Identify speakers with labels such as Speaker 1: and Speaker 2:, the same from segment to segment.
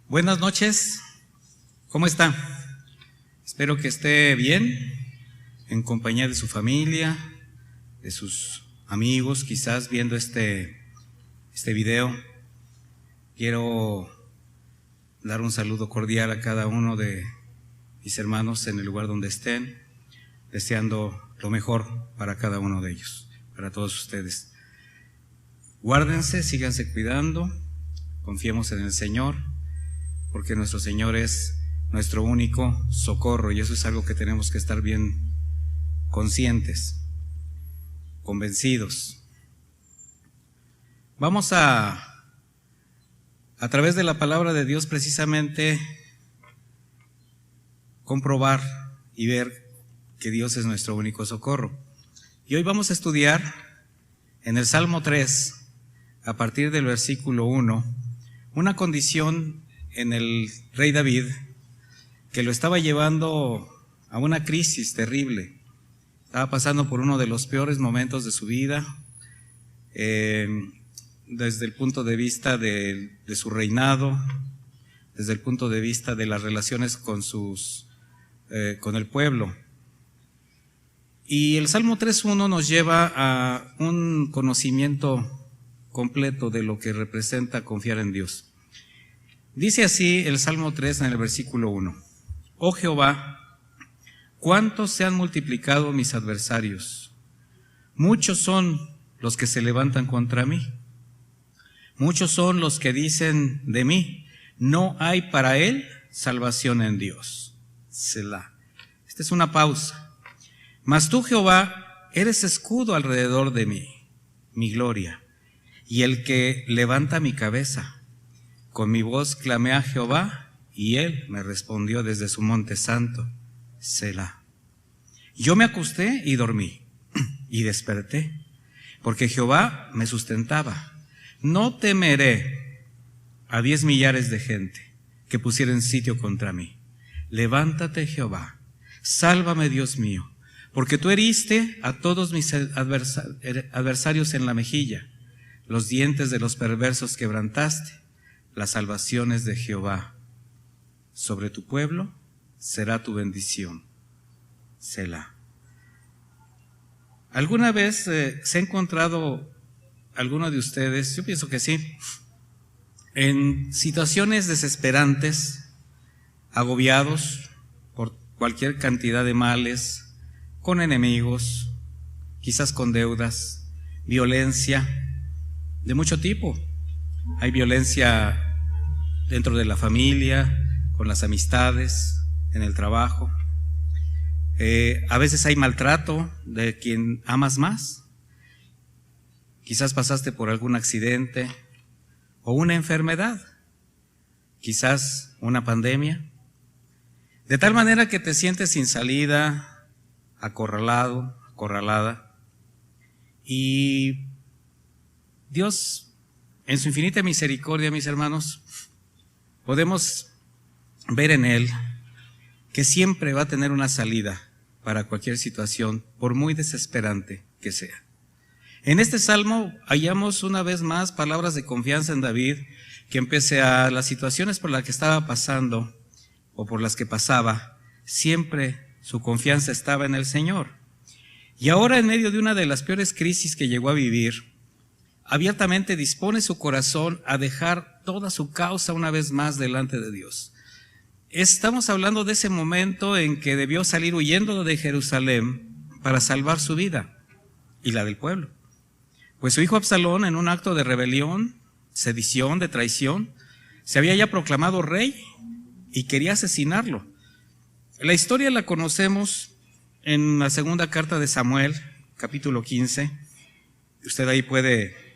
Speaker 1: Buenas noches, ¿cómo está? Espero que esté bien, en compañía de su familia, de sus amigos, quizás viendo este video. Quiero dar un saludo cordial a cada uno de mis hermanos en el lugar donde estén, deseando lo mejor para cada uno de ellos, para todos ustedes. Guárdense, síganse cuidando, confiemos en el Señor, porque nuestro Señor es nuestro único socorro, y eso es algo que tenemos que estar bien conscientes, convencidos. Vamos a través de la palabra de Dios precisamente comprobar y ver que Dios es nuestro único socorro. Y hoy vamos a estudiar en el Salmo 3, a partir del versículo 1, una condición en el rey David que lo estaba llevando a una crisis terrible. Estaba pasando por uno de los peores momentos de su vida, desde el punto de vista de su reinado, desde el punto de vista de las relaciones con el pueblo. Y el Salmo 3.1 nos lleva a un conocimiento completo de lo que representa confiar en Dios. Dice así el Salmo 3 en el versículo 1: Oh Jehová, cuántos se han multiplicado mis adversarios, muchos son los que se levantan contra mí, muchos son los que dicen de mí, no hay para él salvación en Dios. Selah. Esta es una pausa. Mas tú, Jehová, eres escudo alrededor de mí, mi gloria, y el que levanta mi cabeza. Con mi voz clamé a Jehová, y él me respondió desde su monte santo. Selah. Yo me acosté y dormí, y desperté, porque Jehová me sustentaba. No temeré a 10 millares de gente que pusieren sitio contra mí. Levántate, Jehová, sálvame, Dios mío, porque tú heriste a todos mis adversarios en la mejilla, los dientes de los perversos quebrantaste. Las salvaciones de Jehová sobre tu pueblo será tu bendición. Selah. ¿Alguna vez se ha encontrado alguno de ustedes, yo pienso que sí, en situaciones desesperantes, agobiados por cualquier cantidad de males, con enemigos, quizás con deudas, violencia de mucho tipo? Hay violencia dentro de la familia, con las amistades, en el trabajo. A veces hay maltrato de quien amas más. Quizás pasaste por algún accidente o una enfermedad, quizás una pandemia, de tal manera que te sientes sin salida, acorralado, acorralada. Y Dios, en su infinita misericordia, mis hermanos, podemos ver en Él que siempre va a tener una salida para cualquier situación, por muy desesperante que sea. En este salmo hallamos una vez más palabras de confianza en David, que pese a las situaciones por las que estaba pasando o por las que pasaba, siempre su confianza estaba en el Señor. Y ahora, en medio de una de las peores crisis que llegó a vivir, abiertamente dispone su corazón a dejar toda su causa una vez más delante de Dios. Estamos hablando de ese momento en que debió salir huyendo de Jerusalén para salvar su vida y la del pueblo. Pues su hijo Absalón, en un acto de rebelión, sedición, de traición, se había ya proclamado rey y quería asesinarlo. La historia la conocemos en la segunda carta de Samuel, capítulo 15. Usted ahí puede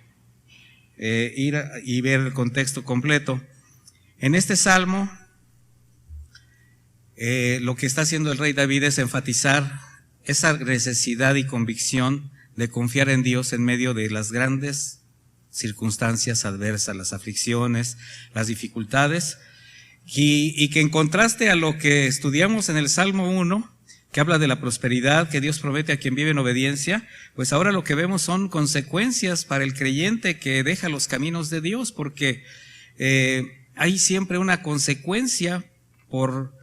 Speaker 1: ir y ver el contexto completo. En este salmo, lo que está haciendo el rey David es enfatizar esa necesidad y convicción de confiar en Dios en medio de las grandes circunstancias adversas, las aflicciones, las dificultades, y que en contraste a lo que estudiamos en el Salmo 1, que habla de la prosperidad que Dios promete a quien vive en obediencia, pues ahora lo que vemos son consecuencias para el creyente que deja los caminos de Dios, porque hay siempre una consecuencia por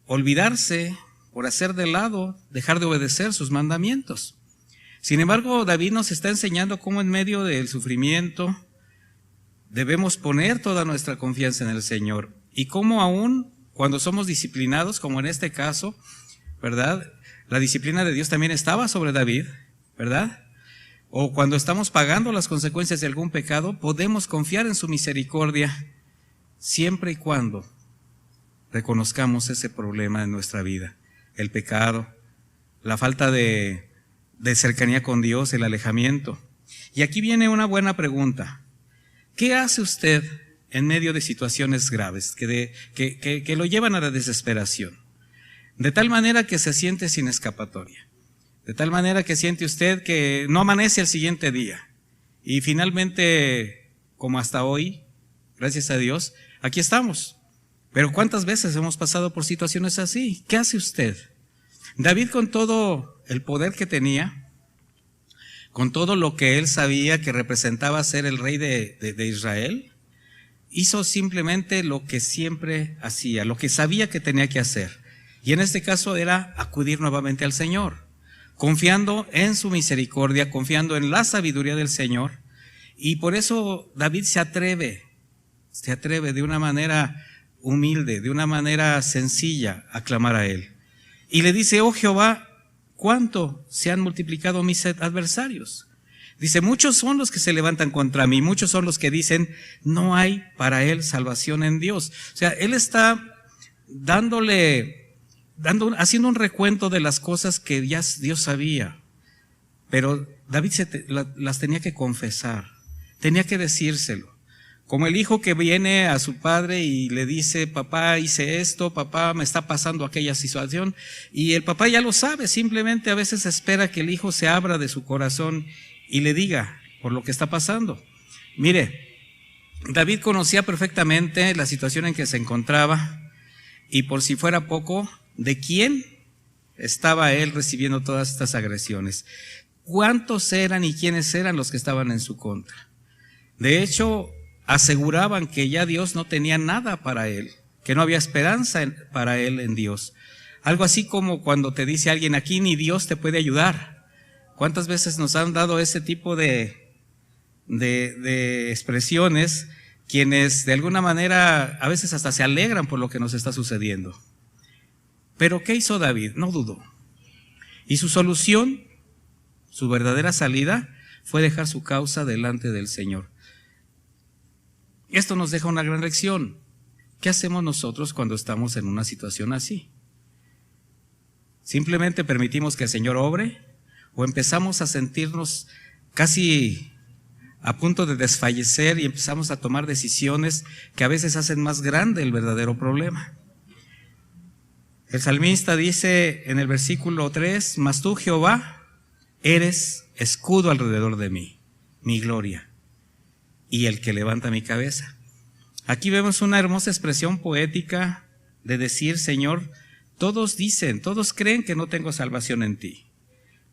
Speaker 1: olvidarse, por hacer de lado, dejar de obedecer sus mandamientos. Sin embargo, David nos está enseñando cómo en medio del sufrimiento debemos poner toda nuestra confianza en el Señor, y cómo aún cuando somos disciplinados, como en este caso, ¿verdad? La disciplina de Dios también estaba sobre David, ¿verdad? O cuando estamos pagando las consecuencias de algún pecado, podemos confiar en su misericordia, siempre y cuando reconozcamos ese problema en nuestra vida, el pecado, la falta de cercanía con Dios, el alejamiento. Y aquí viene una buena pregunta. ¿Qué hace usted en medio de situaciones graves que lo llevan a la desesperación? De tal manera que se siente sin escapatoria. De tal manera que siente usted que no amanece el siguiente día. Y finalmente, como hasta hoy, gracias a Dios, aquí estamos. Pero ¿cuántas veces hemos pasado por situaciones así? ¿Qué hace usted? David, con todo el poder que tenía, con todo lo que él sabía que representaba ser el rey de Israel, hizo simplemente lo que siempre hacía, lo que sabía que tenía que hacer. Y en este caso era acudir nuevamente al Señor, confiando en su misericordia, confiando en la sabiduría del Señor. Y por eso David se atreve de una manera humilde, de una manera sencilla a clamar a Él. Y le dice: oh Jehová, ¿cuánto se han multiplicado mis adversarios? Dice: muchos son los que se levantan contra mí, muchos son los que dicen, no hay para él salvación en Dios. O sea, él está haciendo un recuento de las cosas que ya Dios sabía, pero David las tenía que confesar, tenía que decírselo. Como el hijo que viene a su padre y le dice: papá, hice esto, papá, me está pasando aquella situación, y el papá ya lo sabe, simplemente a veces espera que el hijo se abra de su corazón y le diga por lo que está pasando. Mire, David conocía perfectamente la situación en que se encontraba, y por si fuera poco, ¿de quién estaba él recibiendo todas estas agresiones? ¿Cuántos eran y quiénes eran los que estaban en su contra? De hecho, aseguraban que ya Dios no tenía nada para él, que no había esperanza para él en Dios. Algo así como cuando te dice alguien: aquí ni Dios te puede ayudar. ¿Cuántas veces nos han dado ese tipo de expresiones, quienes de alguna manera a veces hasta se alegran por lo que nos está sucediendo? Pero ¿qué hizo David? No dudó. Y su solución, su verdadera salida, fue dejar su causa delante del Señor. Esto nos deja una gran lección. ¿Qué hacemos nosotros cuando estamos en una situación así? ¿Simplemente permitimos que el Señor obre? ¿O empezamos a sentirnos casi a punto de desfallecer y empezamos a tomar decisiones que a veces hacen más grande el verdadero problema? El salmista dice en el versículo 3: mas tú, Jehová, eres escudo alrededor de mí, mi gloria, y el que levanta mi cabeza. Aquí vemos una hermosa expresión poética de decir: Señor, todos dicen, todos creen que no tengo salvación en ti,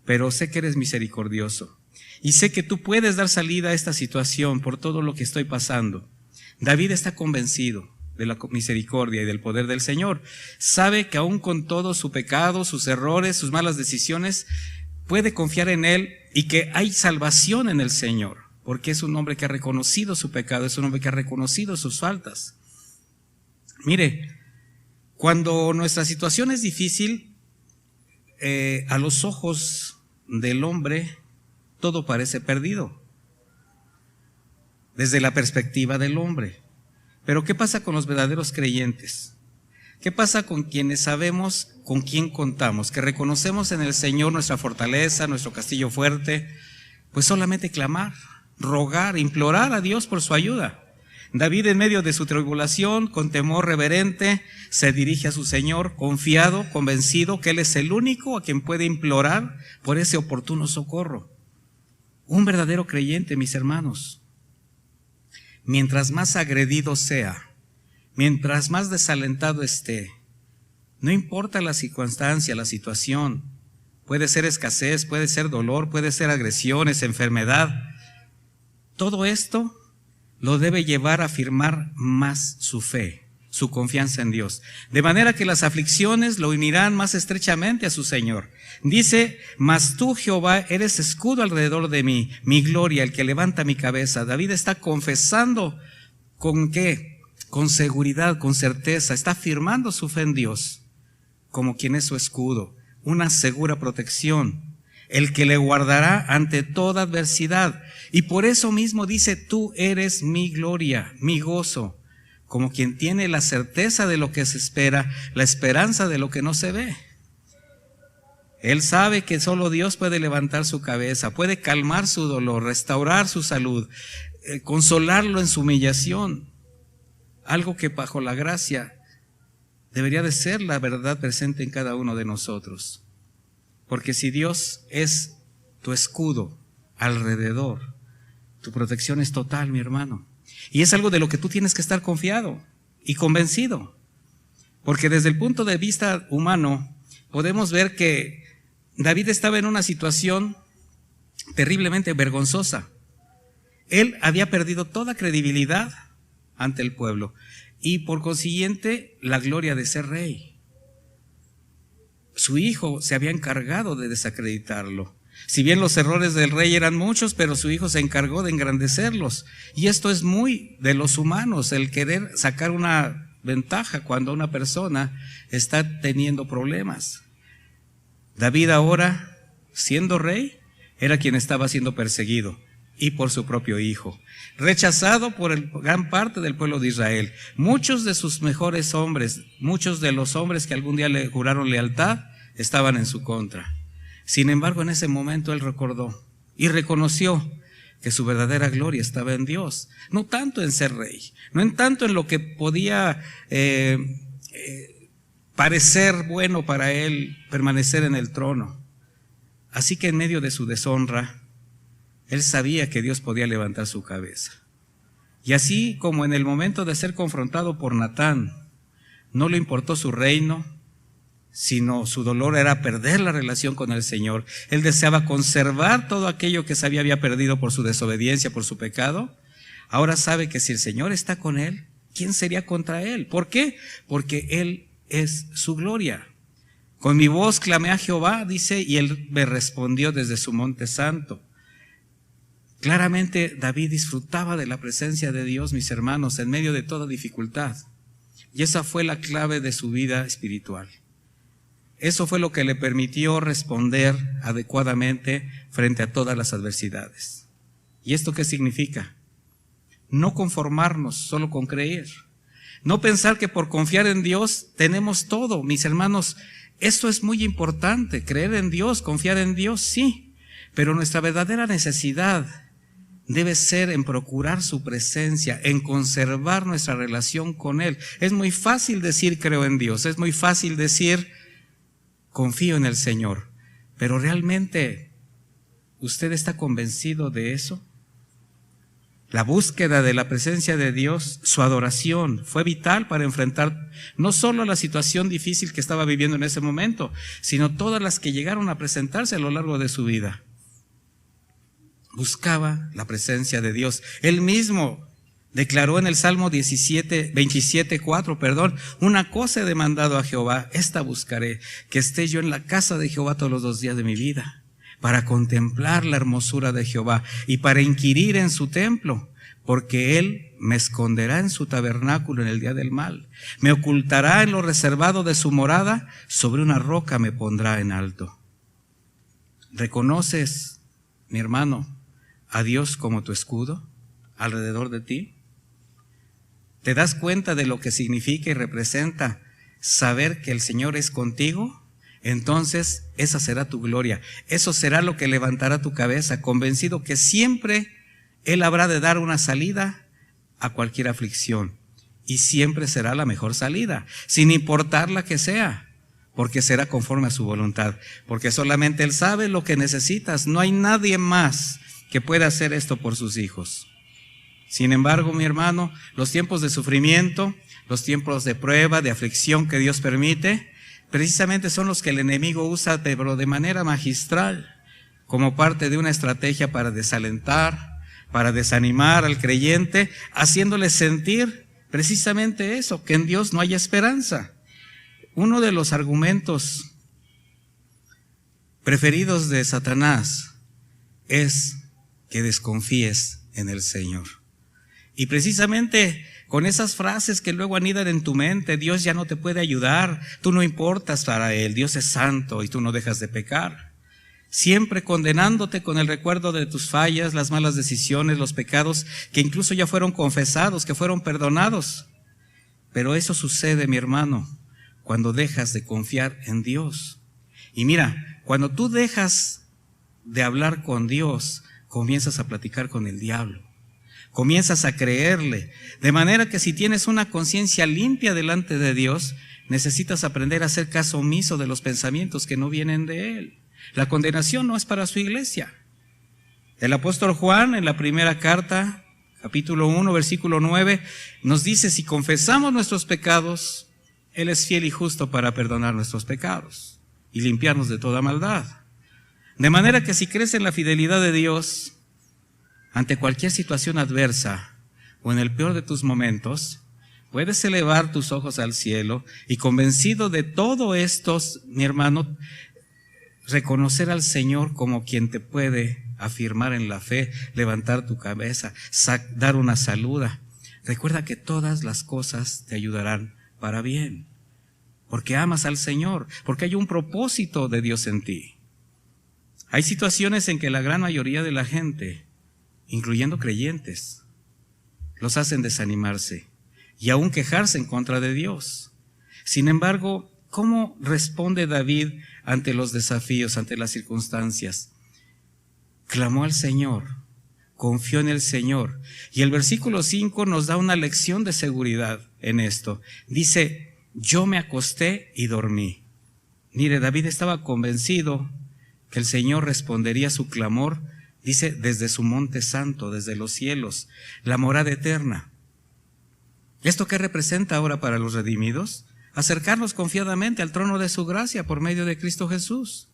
Speaker 1: pero sé que eres misericordioso y sé que tú puedes dar salida a esta situación por todo lo que estoy pasando. David está convencido de la misericordia y del poder del Señor. Sabe que aún con todo su pecado, sus errores, sus malas decisiones, puede confiar en Él y que hay salvación en el Señor, porque es un hombre que ha reconocido su pecado, es un hombre que ha reconocido sus faltas. Mire, cuando nuestra situación es difícil, a los ojos del hombre todo parece perdido, desde la perspectiva del hombre. Pero ¿qué pasa con los verdaderos creyentes? ¿Qué pasa con quienes sabemos con quién contamos, que reconocemos en el Señor nuestra fortaleza, nuestro castillo fuerte? Pues solamente clamar, rogar, implorar a Dios por su ayuda. David, en medio de su tribulación, con temor reverente, se dirige a su Señor, confiado, convencido que Él es el único a quien puede implorar por ese oportuno socorro. Un verdadero creyente, mis hermanos, mientras más agredido sea, mientras más desalentado esté, no importa la circunstancia, la situación, puede ser escasez, puede ser dolor, puede ser agresiones, enfermedad, todo esto lo debe llevar a afirmar más su fe, su confianza en Dios. De manera que las aflicciones lo unirán más estrechamente a su Señor. Dice, mas tú, Jehová, eres escudo alrededor de mí, mi gloria, el que levanta mi cabeza. David está confesando, ¿con qué? Con seguridad, con certeza. Está afirmando su fe en Dios como quien es su escudo, una segura protección, el que le guardará ante toda adversidad. Y por eso mismo dice, tú eres mi gloria, mi gozo, como quien tiene la certeza de lo que se espera, la esperanza de lo que no se ve. Él sabe que solo Dios puede levantar su cabeza, puede calmar su dolor, restaurar su salud, consolarlo en su humillación. Algo que bajo la gracia debería de ser la verdad presente en cada uno de nosotros. Porque si Dios es tu escudo alrededor, tu protección es total, mi hermano. Y es algo de lo que tú tienes que estar confiado y convencido. Porque desde el punto de vista humano, podemos ver que David estaba en una situación terriblemente vergonzosa. Él había perdido toda credibilidad ante el pueblo y por consiguiente la gloria de ser rey. Su hijo se había encargado de desacreditarlo. Si bien los errores del rey eran muchos, pero su hijo se encargó de engrandecerlos. Y esto es muy de los humanos, el querer sacar una ventaja cuando una persona está teniendo problemas. David ahora, siendo rey, era quien estaba siendo perseguido, y por su propio hijo, rechazado por gran parte del pueblo de Israel. Muchos de sus mejores hombres, muchos de los hombres que algún día le juraron lealtad, estaban en su contra. Sin embargo, en ese momento él recordó y reconoció que su verdadera gloria estaba en Dios, no tanto en ser rey, no en tanto en lo que podía parecer bueno para él permanecer en el trono. Así que en medio de su deshonra, él sabía que Dios podía levantar su cabeza. Y así como en el momento de ser confrontado por Natán, no le importó su reino, sino su dolor era perder la relación con el Señor. Él deseaba conservar todo aquello que se había perdido por su desobediencia, por su pecado. Ahora sabe que si el Señor está con él, ¿quién sería contra él? ¿Por qué? Porque Él es su gloria. Con mi voz clamé a Jehová, dice, y Él me respondió desde su monte santo. Claramente David disfrutaba de la presencia de Dios, mis hermanos, en medio de toda dificultad. Y esa fue la clave de su vida espiritual. Eso fue lo que le permitió responder adecuadamente frente a todas las adversidades. ¿Y esto qué significa? No conformarnos solo con creer. No pensar que por confiar en Dios tenemos todo. Mis hermanos, esto es muy importante. Creer en Dios, confiar en Dios, sí. Pero nuestra verdadera necesidad debe ser en procurar su presencia, en conservar nuestra relación con Él. Es muy fácil decir creo en Dios, es muy fácil decir confío en el Señor, pero ¿realmente usted está convencido de eso? La búsqueda de la presencia de Dios, su adoración, fue vital para enfrentar no solo la situación difícil que estaba viviendo en ese momento, sino todas las que llegaron a presentarse a lo largo de su vida. Buscaba la presencia de Dios. Él mismo declaró en el Salmo 27:4, una cosa he demandado a Jehová, esta buscaré, que esté yo en la casa de Jehová todos los días de mi vida, para contemplar la hermosura de Jehová y para inquirir en su templo, porque Él me esconderá en su tabernáculo en el día del mal, me ocultará en lo reservado de su morada, sobre una roca me pondrá en alto. ¿Reconoces, mi hermano, a Dios como tu escudo alrededor de ti? ¿Te das cuenta de lo que significa y representa saber que el Señor es contigo? Entonces esa será tu gloria, eso será lo que levantará tu cabeza, convencido que siempre Él habrá de dar una salida a cualquier aflicción, y siempre será la mejor salida, sin importar la que sea, porque será conforme a su voluntad, porque solamente Él sabe lo que necesitas. No hay nadie más que pueda hacer esto por sus hijos. Sin embargo, mi hermano, los tiempos de sufrimiento, los tiempos de prueba, de aflicción que Dios permite, precisamente son los que el enemigo usa, pero de manera magistral, como parte de una estrategia para desalentar, para desanimar al creyente, haciéndole sentir precisamente eso, que en Dios no hay esperanza. Uno de los argumentos preferidos de Satanás es que desconfíes en el Señor. Y precisamente con esas frases que luego anidan en tu mente, Dios ya no te puede ayudar, tú no importas para Él, Dios es santo y tú no dejas de pecar. Siempre condenándote con el recuerdo de tus fallas, las malas decisiones, los pecados que incluso ya fueron confesados, que fueron perdonados. Pero eso sucede, mi hermano, cuando dejas de confiar en Dios. Y mira, cuando tú dejas de hablar con Dios, comienzas a platicar con el diablo. Comienzas a creerle. De manera que si tienes una conciencia limpia delante de Dios, necesitas aprender a hacer caso omiso de los pensamientos que no vienen de Él. La condenación no es para su iglesia. El apóstol Juan, en la primera carta, capítulo 1, versículo 9, nos dice: si confesamos nuestros pecados, Él es fiel y justo para perdonar nuestros pecados y limpiarnos de toda maldad. De manera que si crees en la fidelidad de Dios, ante cualquier situación adversa o en el peor de tus momentos, puedes elevar tus ojos al cielo y, convencido de todo esto, mi hermano, reconocer al Señor como quien te puede afirmar en la fe, levantar tu cabeza, dar una saluda. Recuerda que todas las cosas te ayudarán para bien, porque amas al Señor, porque hay un propósito de Dios en ti. Hay situaciones en que la gran mayoría de la gente, incluyendo creyentes, los hacen desanimarse y aún quejarse en contra de Dios. Sin embargo, ¿cómo responde David ante los desafíos, ante las circunstancias? Clamó al Señor, confió en el Señor. Y el versículo 5 nos da una lección de seguridad en esto. Dice: yo me acosté y dormí. Mire, David estaba convencido que el Señor respondería a su clamor, dice, desde su monte santo, desde los cielos, la morada eterna. ¿Esto qué representa ahora para los redimidos? Acercarnos confiadamente al trono de su gracia por medio de Cristo Jesús.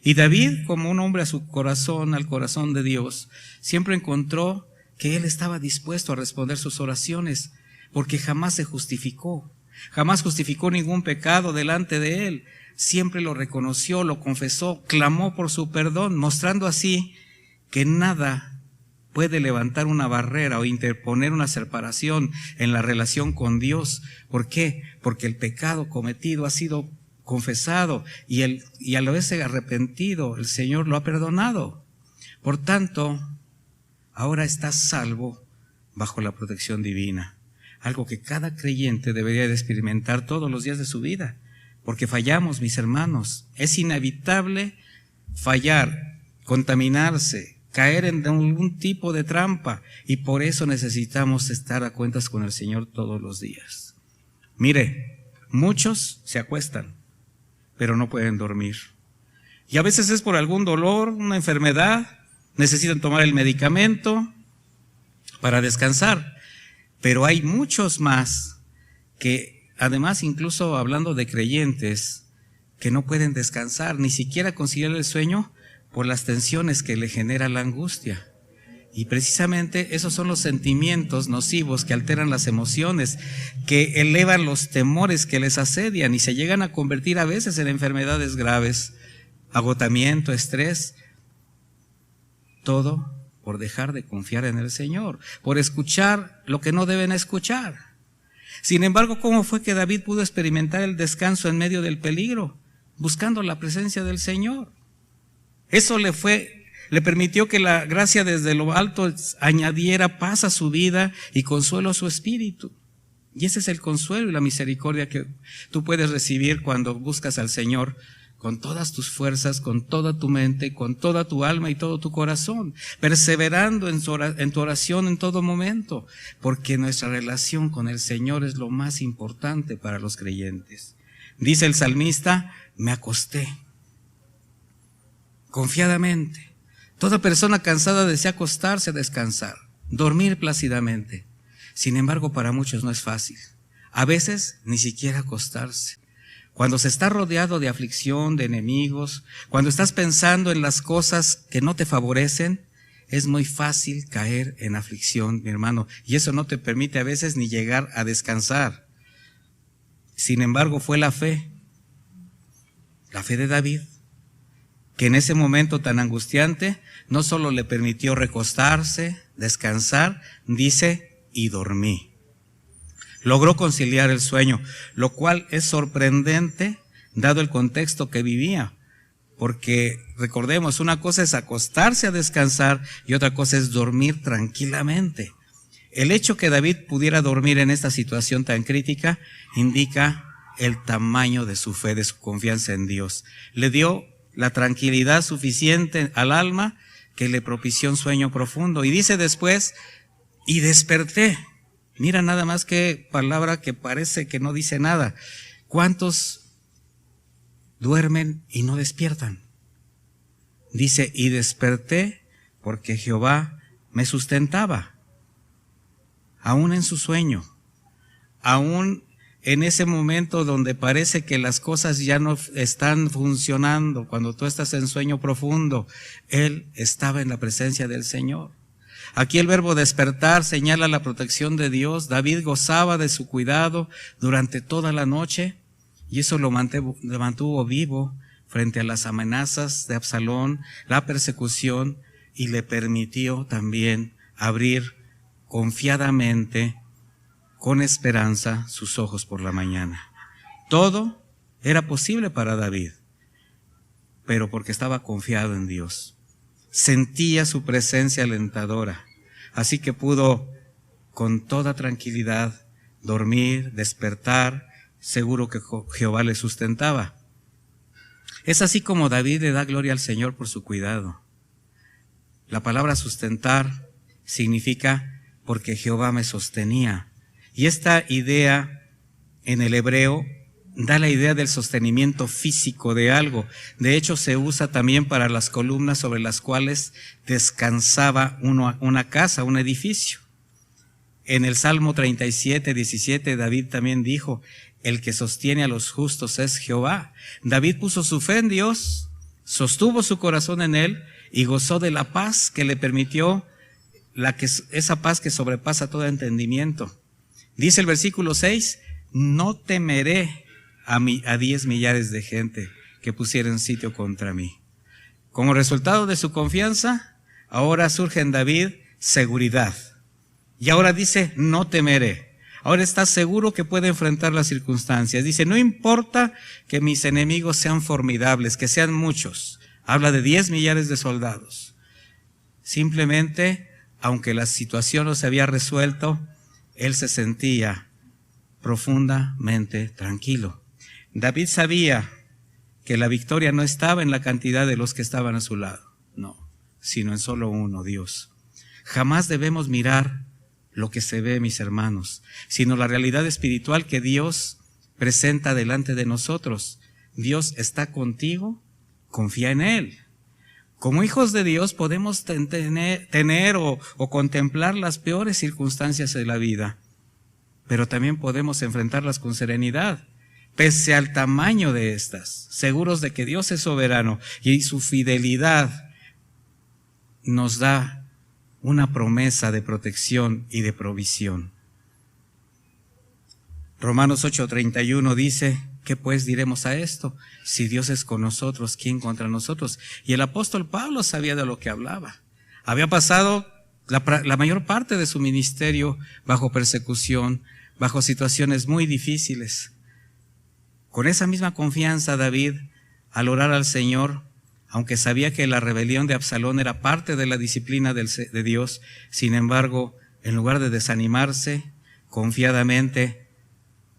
Speaker 1: Y David, como un hombre a su corazón, al corazón de Dios, siempre encontró que él estaba dispuesto a responder sus oraciones, porque jamás se justificó, jamás justificó ningún pecado delante de él. Siempre lo reconoció, lo confesó, clamó por su perdón, mostrando así que nada puede levantar una barrera o interponer una separación en la relación con Dios. ¿Por qué? Porque el pecado cometido ha sido confesado y al haberse arrepentido, el Señor lo ha perdonado. Por tanto, ahora estás salvo bajo la protección divina. Algo que cada creyente debería de experimentar todos los días de su vida. Porque fallamos, mis hermanos. Es inevitable fallar, contaminarse, caer en algún tipo de trampa, y por eso necesitamos estar a cuentas con el Señor todos los días. Mire, muchos se acuestan, pero no pueden dormir. Y a veces es por algún dolor, una enfermedad, necesitan tomar el medicamento para descansar. Pero hay muchos más que, además, incluso hablando de creyentes, que no pueden descansar, ni siquiera conciliar el sueño por las tensiones que le genera la angustia. Y precisamente esos son los sentimientos nocivos que alteran las emociones, que elevan los temores que les asedian y se llegan a convertir a veces en enfermedades graves, agotamiento, estrés. Todo por dejar de confiar en el Señor, por escuchar lo que no deben escuchar. Sin embargo, ¿cómo fue que David pudo experimentar el descanso en medio del peligro? Buscando la presencia del Señor. Eso le permitió que la gracia desde lo alto añadiera paz a su vida y consuelo a su espíritu. Y ese es el consuelo y la misericordia que tú puedes recibir cuando buscas al Señor con todas tus fuerzas, con toda tu mente, con toda tu alma y todo tu corazón, perseverando en tu oración en todo momento, porque nuestra relación con el Señor es lo más importante para los creyentes. Dice el salmista: me acosté confiadamente. Toda persona cansada desea acostarse a descansar, dormir plácidamente. Sin embargo, para muchos no es fácil. A veces ni siquiera acostarse. Cuando se está rodeado de aflicción, de enemigos, cuando estás pensando en las cosas que no te favorecen, es muy fácil caer en aflicción, mi hermano, y eso no te permite a veces ni llegar a descansar. Sin embargo, fue la fe de David, que en ese momento tan angustiante no solo le permitió recostarse, descansar, dice, y dormí. Logró conciliar el sueño, lo cual es sorprendente dado el contexto que vivía, porque recordemos, una cosa es acostarse a descansar y otra cosa es dormir tranquilamente. El hecho que David pudiera dormir en esta situación tan crítica indica el tamaño de su fe, de su confianza en Dios. Le dio la tranquilidad suficiente al alma que le propició un sueño profundo. Y dice después, y desperté. Mira nada más qué palabra que parece que no dice nada. ¿Cuántos duermen y no despiertan? Dice, y desperté porque Jehová me sustentaba. Aún en su sueño, aún en ese momento donde parece que las cosas ya no están funcionando, cuando tú estás en sueño profundo, él estaba en la presencia del Señor. Aquí el verbo despertar señala la protección de Dios. David gozaba de su cuidado durante toda la noche y eso lo mantuvo vivo frente a las amenazas de Absalón, la persecución, y le permitió también abrir confiadamente, con esperanza, sus ojos por la mañana. Todo era posible para David, pero porque estaba confiado en Dios. Sentía su presencia alentadora, así que pudo con toda tranquilidad dormir, despertar, seguro que Jehová le sustentaba. Es así como David le da gloria al Señor por su cuidado. La palabra sustentar significa porque Jehová me sostenía. Y esta idea en el hebreo da la idea del sostenimiento físico de algo. De hecho, se usa también para las columnas sobre las cuales descansaba una casa, un edificio. En el Salmo 37, 17, David también dijo, el que sostiene a los justos es Jehová. David puso su fe en Dios, sostuvo su corazón en él y gozó de la paz que le permitió, esa paz que sobrepasa todo entendimiento. Dice el versículo 6, no temeré a 10 millares de gente que pusieran sitio contra mí. Como resultado de su confianza, ahora surge en David seguridad. Y ahora dice, no temeré. Ahora está seguro que puede enfrentar las circunstancias. Dice, no importa que mis enemigos sean formidables, que sean muchos. Habla de 10 millares de soldados. Simplemente, aunque la situación no se había resuelto, él se sentía profundamente tranquilo. David sabía que la victoria no estaba en la cantidad de los que estaban a su lado, no, sino en solo uno, Dios. Jamás debemos mirar lo que se ve, mis hermanos, sino la realidad espiritual que Dios presenta delante de nosotros. Dios está contigo, confía en Él. Como hijos de Dios podemos tener o contemplar las peores circunstancias de la vida, pero también podemos enfrentarlas con serenidad, pese al tamaño de estas, seguros de que Dios es soberano y su fidelidad nos da una promesa de protección y de provisión. Romanos 8:31 dice, ¿qué pues diremos a esto? Si Dios es con nosotros, ¿quién contra nosotros? Y el apóstol Pablo sabía de lo que hablaba. Había pasado la mayor parte de su ministerio bajo persecución, bajo situaciones muy difíciles. Con esa misma confianza, David, al orar al Señor, aunque sabía que la rebelión de Absalón era parte de la disciplina de Dios, sin embargo, en lugar de desanimarse, confiadamente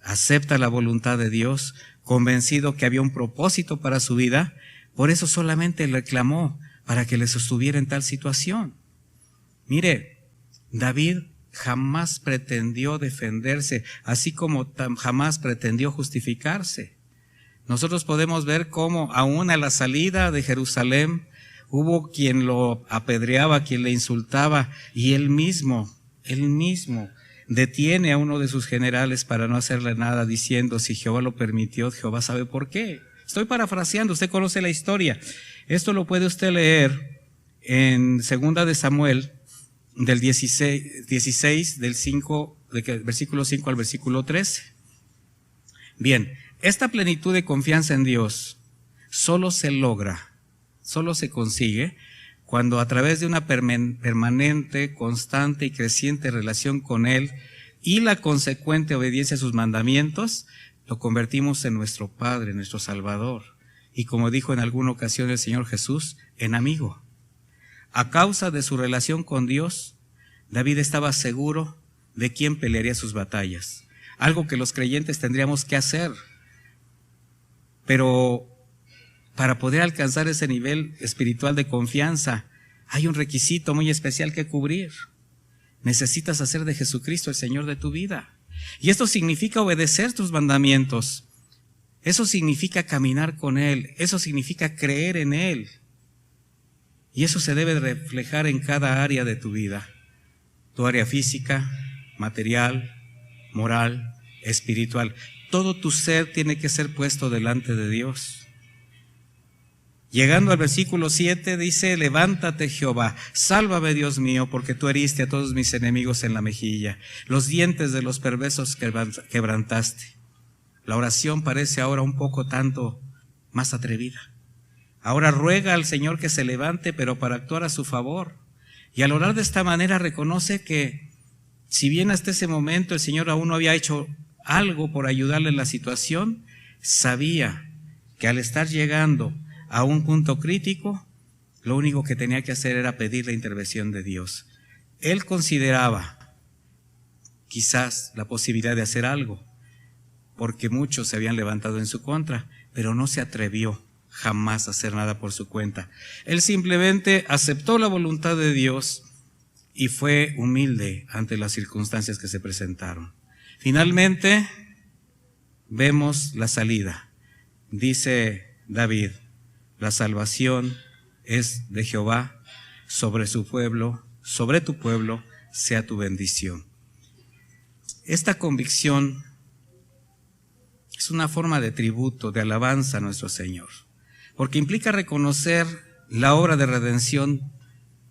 Speaker 1: acepta la voluntad de Dios, convencido que había un propósito para su vida. Por eso solamente le clamó para que le sostuviera en tal situación. Mire, David jamás pretendió defenderse, así como jamás pretendió justificarse. Nosotros podemos ver cómo aún a la salida de Jerusalén hubo quien lo apedreaba, quien le insultaba, y él mismo detiene a uno de sus generales para no hacerle nada, diciendo, si Jehová lo permitió, Jehová sabe por qué. Estoy parafraseando, usted conoce la historia. Esto lo puede usted leer en 2 de Samuel, del 16 del versículo 5 al versículo 13. Bien, esta plenitud de confianza en Dios solo se logra, solo se consigue cuando a través de una permanente, constante y creciente relación con Él y la consecuente obediencia a sus mandamientos, lo convertimos en nuestro Padre, nuestro Salvador. Y como dijo en alguna ocasión el Señor Jesús, en amigo. A causa de su relación con Dios, David estaba seguro de quién pelearía sus batallas. Algo que los creyentes tendríamos que hacer. Pero para poder alcanzar ese nivel espiritual de confianza, hay un requisito muy especial que cubrir. Necesitas hacer de Jesucristo el Señor de tu vida. Y esto significa obedecer tus mandamientos. Eso significa caminar con Él. Eso significa creer en Él. Y eso se debe reflejar en cada área de tu vida. Tu área física, material, moral, espiritual. Todo tu ser tiene que ser puesto delante de Dios. Llegando al versículo 7 dice: levántate, Jehová, sálvame, Dios mío, porque tú heriste a todos mis enemigos en la mejilla, los dientes de los perversos quebrantaste. La oración parece ahora un poco tanto más atrevida. Ahora ruega al Señor que se levante, pero para actuar a su favor. Y al orar de esta manera reconoce que, si bien hasta ese momento el Señor aún no había hecho algo por ayudarle en la situación, sabía que al estar llegando a un punto crítico, lo único que tenía que hacer era pedir la intervención de Dios. Él consideraba quizás la posibilidad de hacer algo, porque muchos se habían levantado en su contra, pero no se atrevió jamás a hacer nada por su cuenta. Él simplemente aceptó la voluntad de Dios y fue humilde ante las circunstancias que se presentaron. Finalmente, vemos la salida. Dice David: la salvación es de Jehová, sobre su pueblo, sobre tu pueblo sea tu bendición. Esta convicción es una forma de tributo, de alabanza a nuestro Señor, porque implica reconocer la obra de redención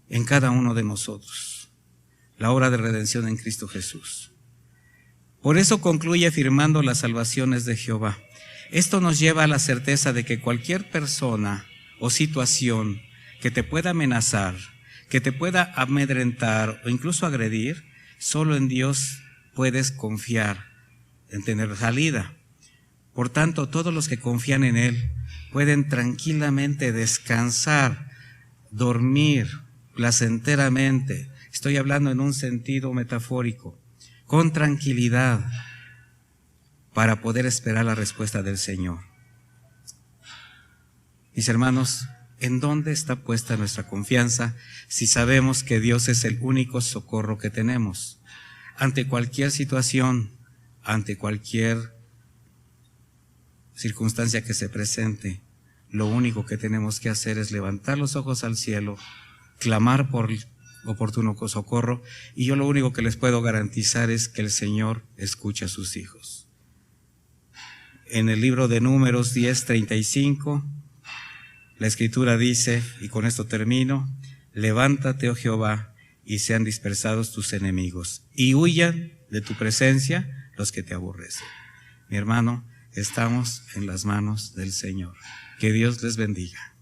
Speaker 1: en cada uno de nosotros, la obra de redención en Cristo Jesús. Por eso concluye afirmando: la salvación es de Jehová. Esto nos lleva a la certeza de que cualquier persona o situación que te pueda amenazar, que te pueda amedrentar o incluso agredir, solo en Dios puedes confiar en tener salida. Por tanto, todos los que confían en Él pueden tranquilamente descansar, dormir placenteramente. Estoy hablando en un sentido metafórico, con tranquilidad, para poder esperar la respuesta del Señor. Mis hermanos, ¿en dónde está puesta nuestra confianza si sabemos que Dios es el único socorro que tenemos? Ante cualquier situación, ante cualquier circunstancia que se presente, lo único que tenemos que hacer es levantar los ojos al cielo, clamar por oportuno socorro, y yo lo único que les puedo garantizar es que el Señor escucha a sus hijos. En el libro de Números 10:35, la Escritura dice, y con esto termino: levántate, oh Jehová, y sean dispersados tus enemigos, y huyan de tu presencia los que te aborrecen. Mi hermano, estamos en las manos del Señor. Que Dios les bendiga.